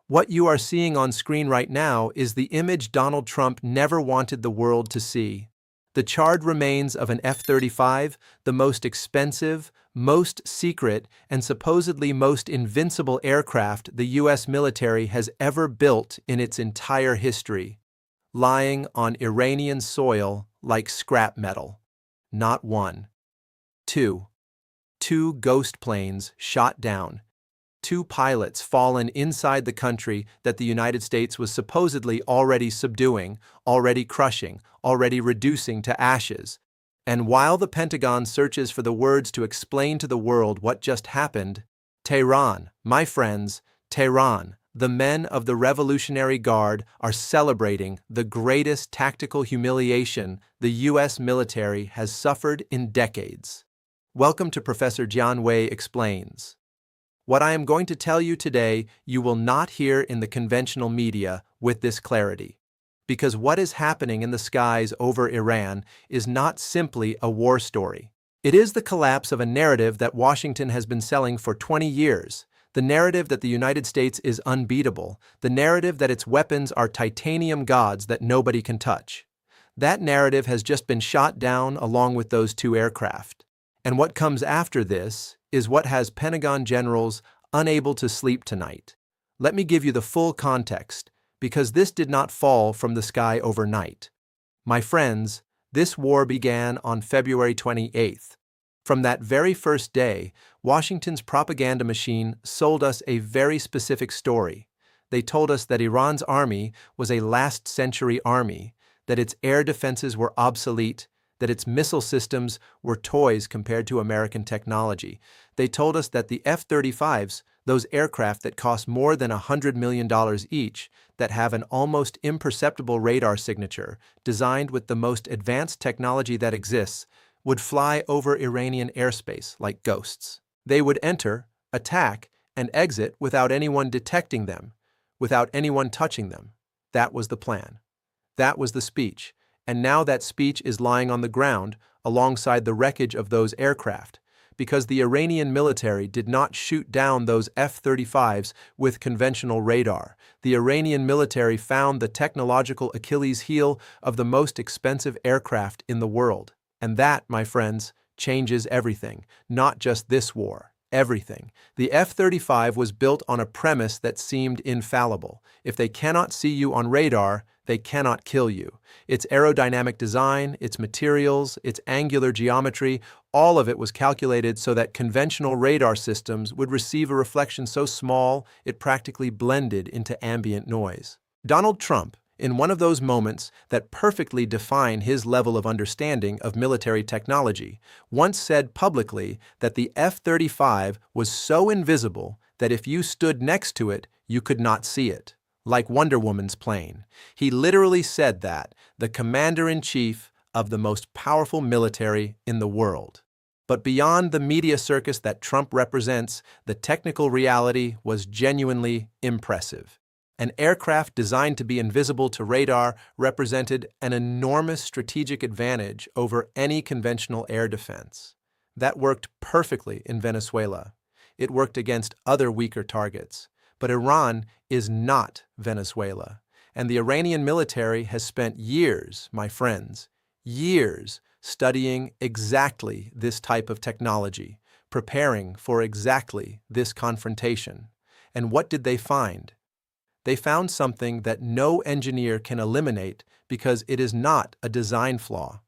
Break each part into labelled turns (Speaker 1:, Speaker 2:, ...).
Speaker 1: What you are seeing on screen right now is the image Donald Trump never wanted the world to see. The charred remains of an F-35, the most expensive, most secret, and supposedly most invincible aircraft the U.S. military has ever built in its entire history, lying on Iranian soil like scrap metal. Not one. Two. Two ghost planes shot down. Two pilots fallen inside the country that the United States was supposedly already subduing, already crushing, already reducing to ashes. And while the Pentagon searches for the words to explain to the world what just happened, Tehran, my friends, Tehran, the men of the Revolutionary Guard are celebrating the greatest tactical humiliation the U.S. military has suffered in decades. Welcome to Professor Jian Wei Explains. What I am going to tell you today, you will not hear in the conventional media with this clarity. Because what is happening in the skies over Iran is not simply a war story. It is the collapse of a narrative that Washington has been selling for 20 years, the narrative that the United States is unbeatable, the narrative that its weapons are titanium gods that nobody can touch. That narrative has just been shot down along with those two aircraft. And what comes after this is what has Pentagon generals unable to sleep tonight. Let me give you the full context, because this did not fall from the sky overnight. My friends, this war began on February 28th. From that very first day, Washington's propaganda machine sold us a very specific story. They told us that Iran's army was a last-century army, that its air defenses were obsolete, that its missile systems were toys compared to American technology. They told us that the F-35s, those aircraft that cost more than $100 million each, that have an almost imperceptible radar signature, designed with the most advanced technology that exists, would fly over Iranian airspace like ghosts. They would enter, attack, and exit without anyone detecting them, without anyone touching them. That was the plan. That was the speech. And now that speech is lying on the ground alongside the wreckage of those aircraft, because the Iranian military did not shoot down those F-35s with conventional radar. The Iranian military found the technological Achilles heel of the most expensive aircraft in the world. And that, my friends, changes everything, not just this war. Everything. The F-35 was built on a premise that seemed infallible. If they cannot see you on radar, they cannot kill you. Its aerodynamic design, its materials, its angular geometry, all of it was calculated so that conventional radar systems would receive a reflection so small it practically blended into ambient noise. Donald Trump, in one of those moments that perfectly define his level of understanding of military technology, once said publicly that the F-35 was so invisible that if you stood next to it, you could not see it. Like Wonder Woman's plane. He literally said that, the commander-in-chief of the most powerful military in the world. But beyond the media circus that Trump represents, the technical reality was genuinely impressive. An aircraft designed to be invisible to radar represented an enormous strategic advantage over any conventional air defense. That worked perfectly in Venezuela. It worked against other weaker targets. But Iran is not Venezuela, and the Iranian military has spent years, my friends, years studying exactly this type of technology, preparing for exactly this confrontation. And what did they find? They found something that no engineer can eliminate because it is not a design flaw.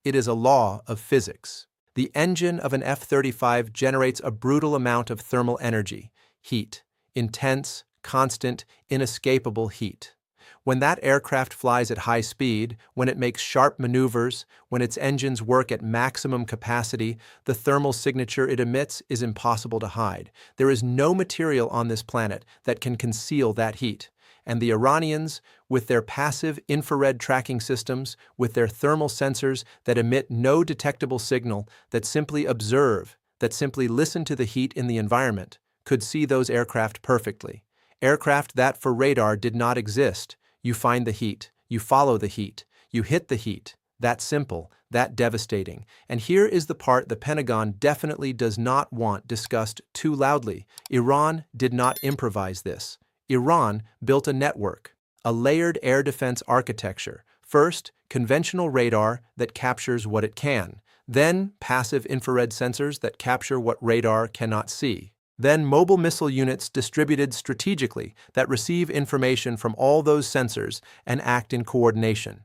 Speaker 1: It is a law of physics. The engine of an F-35 generates a brutal amount of thermal energy, heat. Intense, constant, inescapable heat. When that aircraft flies at high speed, when it makes sharp maneuvers, when its engines work at maximum capacity, the thermal signature it emits is impossible to hide. There is no material on this planet that can conceal that heat. And the Iranians, with their passive infrared tracking systems, with their thermal sensors that emit no detectable signal, that simply observe, that simply listen to the heat in the environment, could see those aircraft perfectly. Aircraft that for radar did not exist. You find the heat, you follow the heat, you hit the heat. That simple, that devastating. And here is the part the Pentagon definitely does not want discussed too loudly. Iran did not improvise this. Iran built a network, a layered air defense architecture. First, conventional radar that captures what it can, then passive infrared sensors that capture what radar cannot see, then mobile missile units distributed strategically that receive information from all those sensors and act in coordination.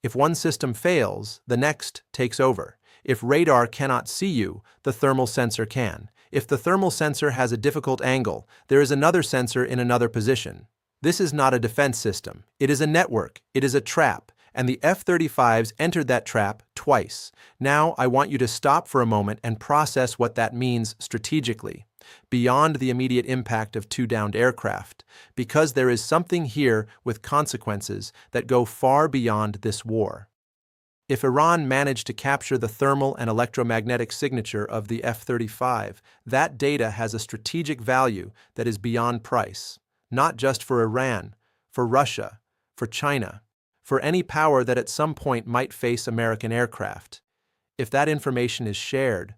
Speaker 1: If one system fails, the next takes over. If radar cannot see you, the thermal sensor can. If the thermal sensor has a difficult angle, there is another sensor in another position. This is not a defense system. It is a network. It is a trap. And the F-35s entered that trap twice. Now I want you to stop for a moment and process what that means strategically, beyond the immediate impact of two downed aircraft, because there is something here with consequences that go far beyond this war. If Iran managed to capture the thermal and electromagnetic signature of the F-35, that data has a strategic value that is beyond price, not just for Iran, for Russia, for China, for any power that at some point might face American aircraft. If that information is shared,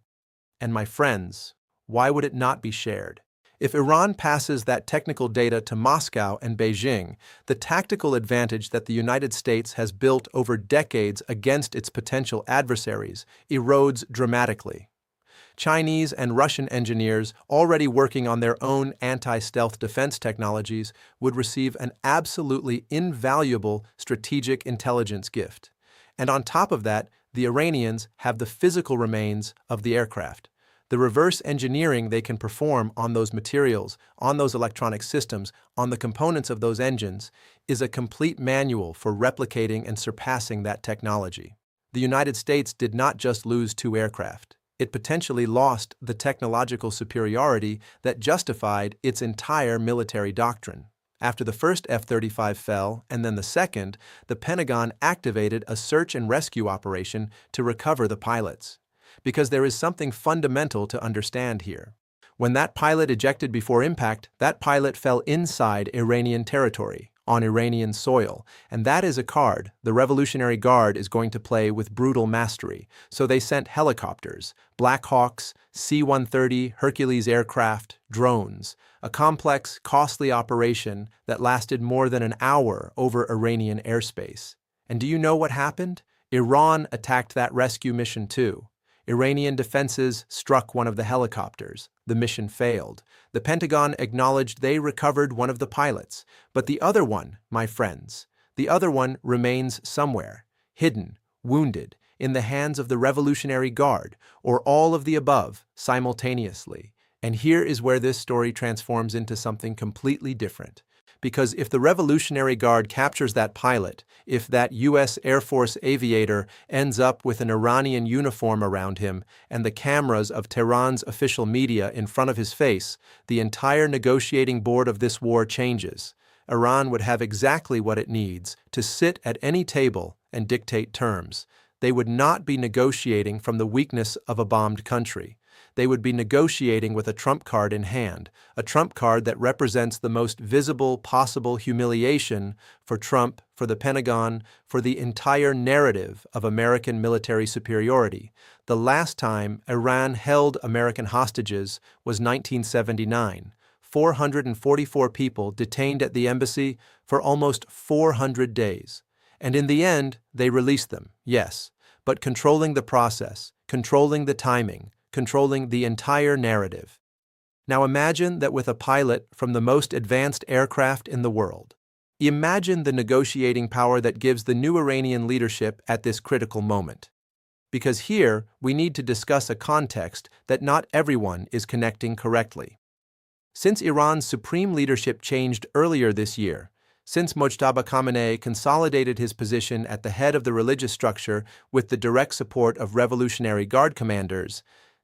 Speaker 1: and my friends, why would it not be shared? If Iran passes that technical data to Moscow and Beijing, the tactical advantage that the United States has built over decades against its potential adversaries erodes dramatically. Chinese and Russian engineers already working on their own anti-stealth defense technologies would receive an absolutely invaluable strategic intelligence gift. And on top of that, the Iranians have the physical remains of the aircraft. The reverse engineering they can perform on those materials, on those electronic systems, on the components of those engines, is a complete manual for replicating and surpassing that technology. The United States did not just lose two aircraft. It potentially lost the technological superiority that justified its entire military doctrine. After the first F-35 fell, and then the second, the Pentagon activated a search and rescue operation to recover the pilots. Because there is something fundamental to understand here. When that pilot ejected before impact, that pilot fell inside Iranian territory, on Iranian soil, and that is a card the Revolutionary Guard is going to play with brutal mastery. So they sent helicopters, Black Hawks, C-130 Hercules aircraft, drones, a complex, costly operation that lasted more than an hour over Iranian airspace. And do you know what happened? Iran attacked that rescue mission too. Iranian defenses struck one of the helicopters. The mission failed. The Pentagon acknowledged they recovered one of the pilots. But the other one, my friends, the other one remains somewhere, hidden, wounded, in the hands of the Revolutionary Guard, or all of the above, simultaneously. And here is where this story transforms into something completely different. Because if the Revolutionary Guard captures that pilot, if that U.S. Air Force aviator ends up with an Iranian uniform around him and the cameras of Tehran's official media in front of his face, the entire negotiating board of this war changes. Iran would have exactly what it needs to sit at any table and dictate terms. They would not be negotiating from the weakness of a bombed country. They would be negotiating with a trump card in hand, a trump card that represents the most visible possible humiliation for Trump, for the Pentagon, for the entire narrative of American military superiority. The last time Iran held American hostages was 1979. 444 people detained at the embassy for almost 400 days. And in the end, they released them, yes, but controlling the process, controlling the timing, controlling the entire narrative. Now imagine that with a pilot from the most advanced aircraft in the world. Imagine the negotiating power that gives the new Iranian leadership at this critical moment. Because here, we need to discuss a context that not everyone is connecting correctly. Since Iran's supreme leadership changed earlier this year, since Mojtaba Khamenei consolidated his position at the head of the religious structure with the direct support of Revolutionary Guard commanders,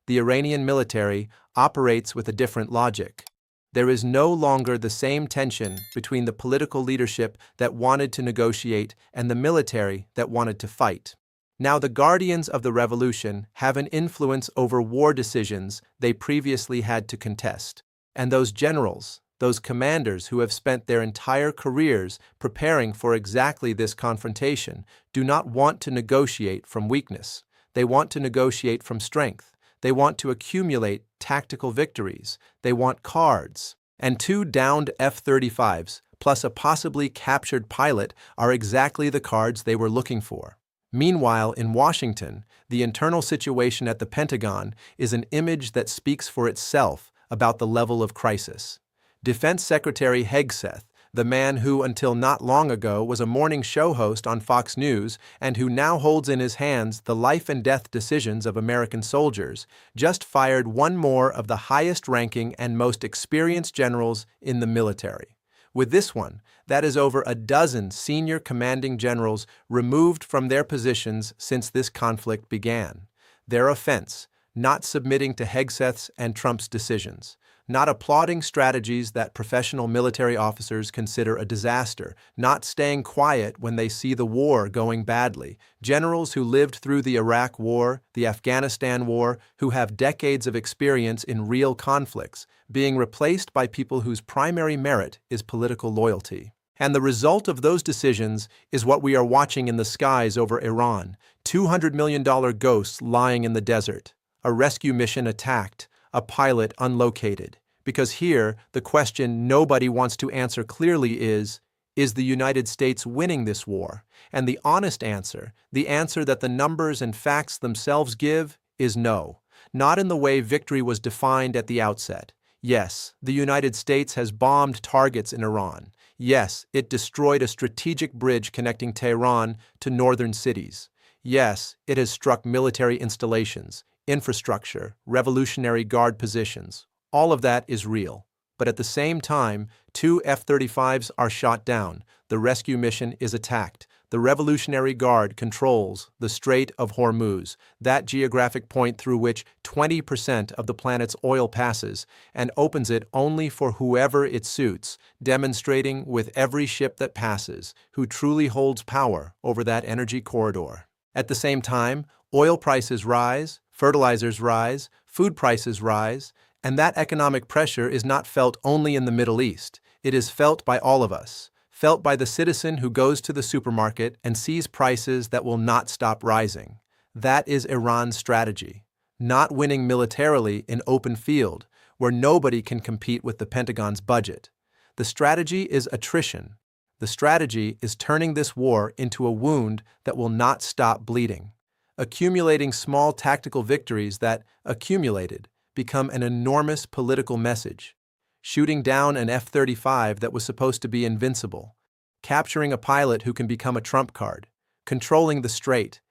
Speaker 1: the Iranian military operates with a different logic. There is no longer the same tension between the political leadership that wanted to negotiate and the military that wanted to fight. Now the guardians of the revolution have an influence over war decisions they previously had to contest. And those generals, those commanders who have spent their entire careers preparing for exactly this confrontation, do not want to negotiate from weakness. They want to negotiate from strength. They want to accumulate tactical victories. They want cards. And 2 downed F-35s, plus a possibly captured pilot, are exactly the cards they were looking for. Meanwhile, in Washington, the internal situation at the Pentagon is an image that speaks for itself about the level of crisis. Defense Secretary Hegseth, the man who until not long ago was a morning show host on Fox News and who now holds in his hands the life and death decisions of American soldiers, just fired one more of the highest-ranking and most experienced generals in the military. With this one, that is over a dozen senior commanding generals removed from their positions since this conflict began. Their offense: not submitting to Hegseth's and Trump's decisions, not applauding strategies that professional military officers consider a disaster, not staying quiet when they see the war going badly. Generals who lived through the Iraq War, the Afghanistan War, who have decades of experience in real conflicts, being replaced by people whose primary merit is political loyalty. And the result of those decisions is what we are watching in the skies over Iran: $200 million ghosts lying in the desert, a rescue mission attacked, a pilot unlocated. Because here, the question nobody wants to answer clearly is the United States winning this war? And the honest answer, the answer that the numbers and facts themselves give, is no. Not in the way victory was defined at the outset. Yes, the United States has bombed targets in Iran. Yes, it destroyed a strategic bridge connecting Tehran to northern cities. Yes, it has struck military installations, infrastructure, Revolutionary Guard positions. All of that is real. But at the same time, 2 F-35s are shot down, the rescue mission is attacked, the Revolutionary Guard controls the Strait of Hormuz, that geographic point through which 20% of the planet's oil passes, and opens it only for whoever it suits, demonstrating with every ship that passes who truly holds power over that energy corridor. At the same time, oil prices rise, fertilizers rise, food prices rise, and that economic pressure is not felt only in the Middle East. It is felt by all of us, felt by the citizen who goes to the supermarket and sees prices that will not stop rising. That is Iran's strategy: not winning militarily in open field, where nobody can compete with the Pentagon's budget. The strategy is attrition. The strategy is turning this war into a wound that will not stop bleeding, accumulating small tactical victories that, accumulated, become an enormous political message. Shooting down an F-35 that was supposed to be invincible, capturing a pilot who can become a trump card, controlling the strait,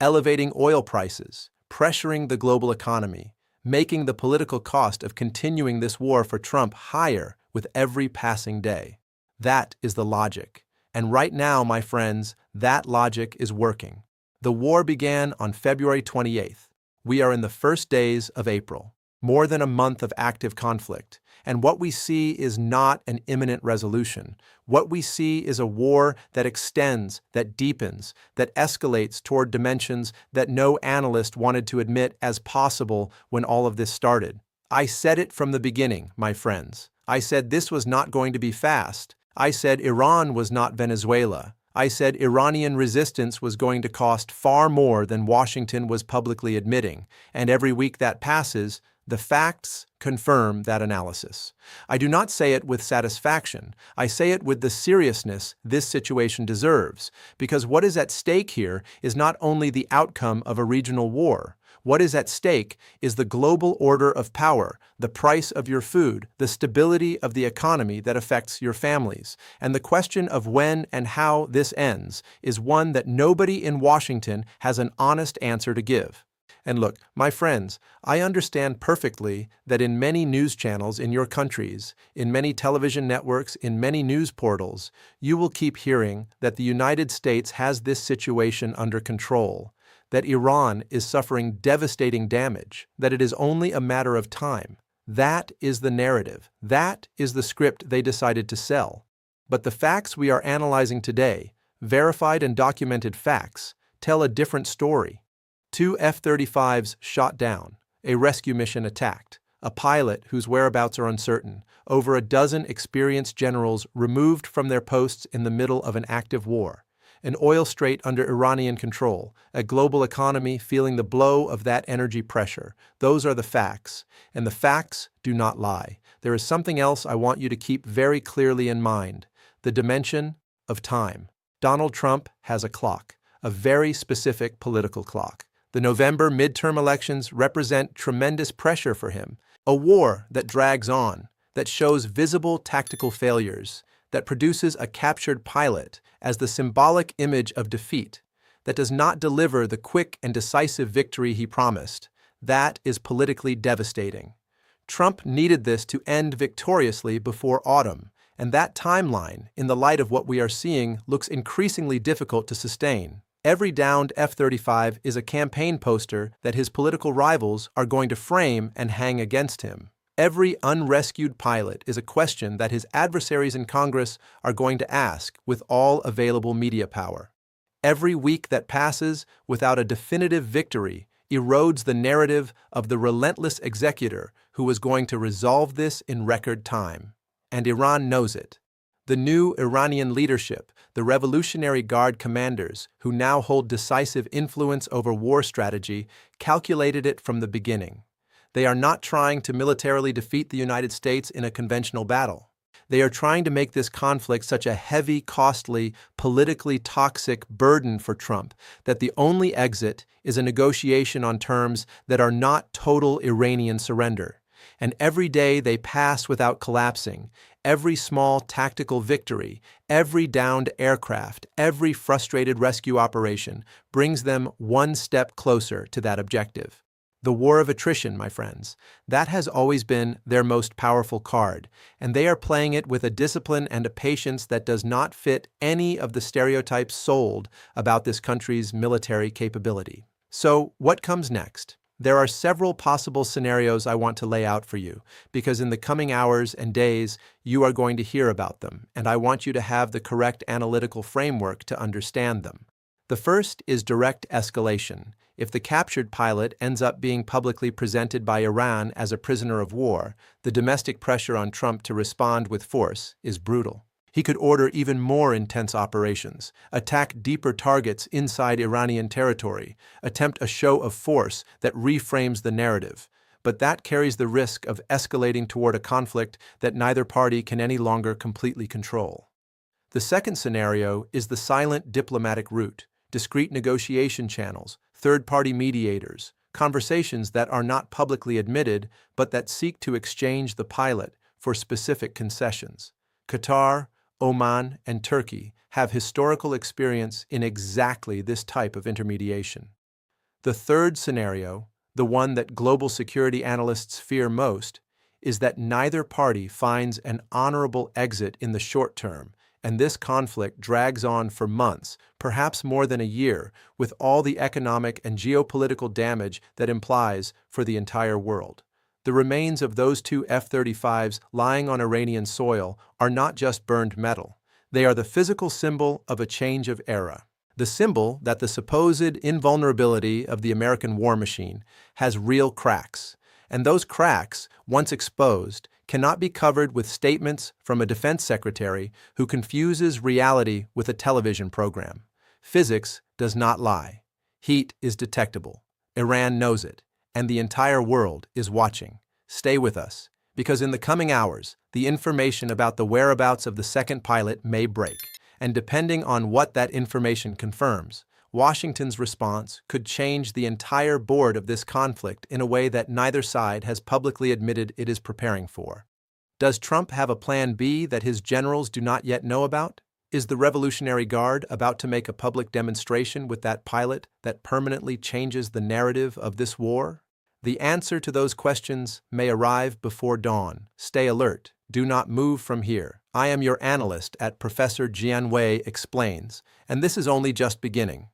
Speaker 1: elevating oil prices, pressuring the global economy, making the political cost of continuing this war for Trump higher with every passing day. That is the logic. And right now, my friends, that logic is working. The war began on February 28th. We are in the first days of April. More than a month of active conflict, and what we see is not an imminent resolution. What we see is a war that extends, that deepens, that escalates toward dimensions that no analyst wanted to admit as possible when all of this started. I said it from the beginning, my friends. I said this was not going to be fast. I said Iran was not Venezuela. I said Iranian resistance was going to cost far more than Washington was publicly admitting, and every week that passes, the facts confirm that analysis. I do not say it with satisfaction. I say it with the seriousness this situation deserves, because what is at stake here is not only the outcome of a regional war. What is at stake is the global order of power, the price of your food, the stability of the economy that affects your families. And the question of when and how this ends is one that nobody in Washington has an honest answer to give. And look, my friends, I understand perfectly that in many news channels in your countries, in many television networks, in many news portals, you will keep hearing that the United States has this situation under control, that Iran is suffering devastating damage, that it is only a matter of time. That is the narrative. That is the script they decided to sell. But the facts we are analyzing today, verified and documented facts, tell a different story. 2 F-35s shot down, a rescue mission attacked, a pilot whose whereabouts are uncertain, over a dozen experienced generals removed from their posts in the middle of an active war. an oil strait under Iranian control, a global economy feeling the blow of that energy pressure. Those are the facts, and the facts do not lie. There is something else I want you to keep very clearly in mind: the dimension of time. Donald Trump has a clock, a very specific political clock. The November midterm elections represent tremendous pressure for him, a war that drags on, that shows visible tactical failures, that produces a captured pilot as the symbolic image of defeat, that does not deliver the quick and decisive victory he promised. That is politically devastating. Trump needed this to end victoriously before autumn, and that timeline, in the light of what we are seeing, looks increasingly difficult to sustain. Every downed F-35 is a campaign poster that his political rivals are going to frame and hang against him. Every unrescued pilot is a question that his adversaries in Congress are going to ask with all available media power. Every week that passes without a definitive victory erodes the narrative of the relentless executor who was going to resolve this in record time. And Iran knows it. The new Iranian leadership, the Revolutionary Guard commanders, who now hold decisive influence over war strategy, calculated it from the beginning. They are not trying to militarily defeat the United States in a conventional battle. They are trying to make this conflict such a heavy, costly, politically toxic burden for Trump that the only exit is a negotiation on terms that are not total Iranian surrender. And every day they pass without collapsing, every small tactical victory, every downed aircraft, every frustrated rescue operation brings them one step closer to that objective. The war of attrition, my friends, that has always been their most powerful card, and they are playing it with a discipline and a patience that does not fit any of the stereotypes sold about this country's military capability. So, what comes next? There are several possible scenarios I want to lay out for you, because in the coming hours and days, you are going to hear about them, and I want you to have the correct analytical framework to understand them. The first is direct escalation. If the captured pilot ends up being publicly presented by Iran as a prisoner of war, the domestic pressure on Trump to respond with force is brutal. He could order even more intense operations, attack deeper targets inside Iranian territory, attempt a show of force that reframes the narrative. But that carries the risk of escalating toward a conflict that neither party can any longer completely control. The second scenario is the silent diplomatic route, discreet negotiation channels, third-party mediators, conversations that are not publicly admitted but that seek to exchange the pilot for specific concessions. Qatar, Oman, and Turkey have historical experience in exactly this type of intermediation. The third scenario, the one that global security analysts fear most, is that neither party finds an honorable exit in the short term, and this conflict drags on for months, perhaps more than a year, with all the economic and geopolitical damage that implies for the entire world. The remains of those two F-35s lying on Iranian soil are not just burned metal. They are the physical symbol of a change of era. The symbol that the supposed invulnerability of the American war machine has real cracks. And those cracks, once exposed, cannot be covered with statements from a defense secretary who confuses reality with a television program. Physics does not lie. Heat is detectable. Iran knows it. And the entire world is watching. Stay with us, because in the coming hours, the information about the whereabouts of the second pilot may break, and depending on what that information confirms, Washington's response could change the entire board of this conflict in a way that neither side has publicly admitted it is preparing for. Does Trump have a plan B that his generals do not yet know about? Is the Revolutionary Guard about to make a public demonstration with that pilot that permanently changes the narrative of this war? The answer to those questions may arrive before dawn. Stay alert. Do not move from here. I am your analyst at Professor Jian Wei Explains, and this is only just beginning.